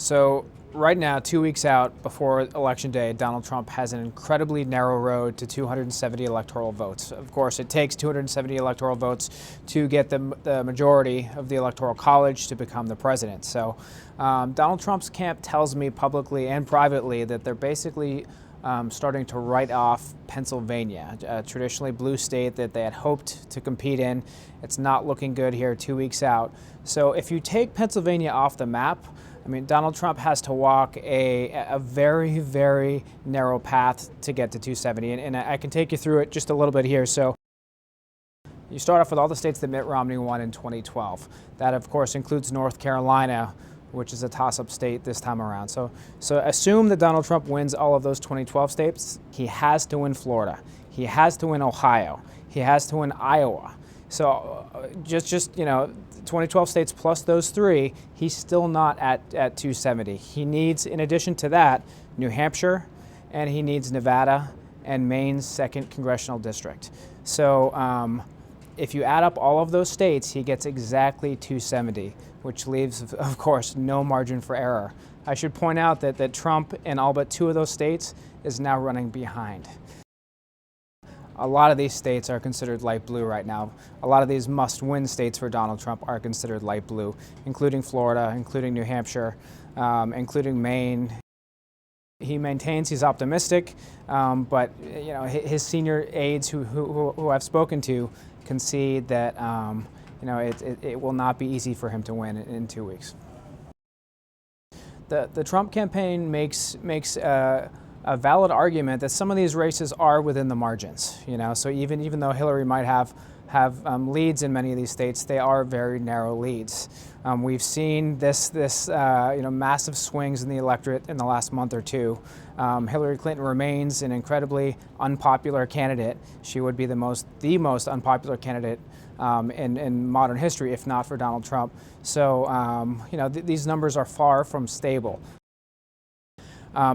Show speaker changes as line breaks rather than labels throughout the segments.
So right now, 2 weeks out before Election Day, Donald Trump has an incredibly narrow road to 270 electoral votes. Of course, it takes 270 electoral votes to get the majority of the Electoral College to become the president. So Donald Trump's camp tells me publicly and privately that they're basically starting to write off Pennsylvania, a traditionally blue state that they had hoped to compete in. It's not looking good here 2 weeks out. So if you take Pennsylvania off the map, I mean, Donald Trump has to walk a very, very narrow path to get to 270, and I can take you through it just a little bit here. So you start off with all the states that Mitt Romney won in 2012. That, of course, includes North Carolina, which is a toss-up state this time around. So assume that Donald Trump wins all of those 2012 states. He has to win Florida. He has to win Ohio. He has to win Iowa. So just 2012 states plus those three, he's still not at 270. He needs, in addition to that, New Hampshire, and he needs Nevada and Maine's 2nd congressional district. So if you add up all of those states, he gets exactly 270, which leaves, of course, no margin for error. I should point out that Trump in all but 2 of those states is now running behind. A lot of these states are considered light blue right now. A lot of these must-win states for Donald Trump are considered light blue, including Florida, including New Hampshire, including Maine. He maintains he's optimistic, but his senior aides who I've spoken to concede that it will not be easy for him to win in 2 weeks. The Trump campaign makes a valid argument that some of these races are within the margins. So even though Hillary might have leads in many of these states, they are very narrow leads. We've seen this massive swings in the electorate in the last month or two. Hillary Clinton remains an incredibly unpopular candidate. She would be the most unpopular candidate in modern history, if not for Donald Trump. So these numbers are far from stable.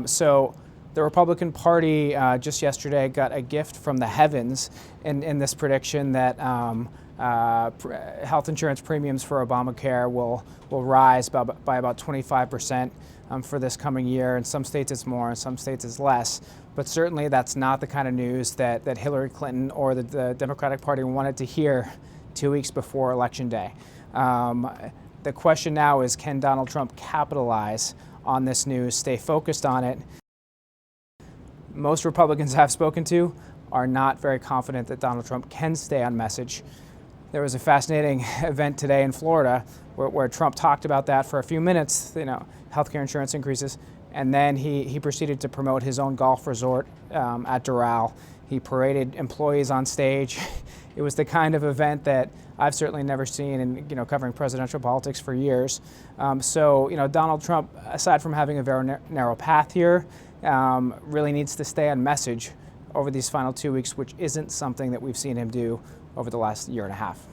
So the Republican Party just yesterday got a gift from the heavens in this prediction that health insurance premiums for Obamacare will rise by about 25% for this coming year. In some states it's more, in some states it's less. But certainly that's not the kind of news that Hillary Clinton or the Democratic Party wanted to hear 2 weeks before Election Day. The question now is, can Donald Trump capitalize on this news, stay focused on it? Most Republicans I've spoken to are not very confident that Donald Trump can stay on message. There was a fascinating event today in Florida where Trump talked about that for a few minutes, healthcare insurance increases, and then he proceeded to promote his own golf resort at Doral. He paraded employees on stage. It was the kind of event that I've certainly never seen in covering presidential politics for years. So Donald Trump, aside from having a very narrow path here, really needs to stay on message over these final 2 weeks, which isn't something that we've seen him do over the last year and a half.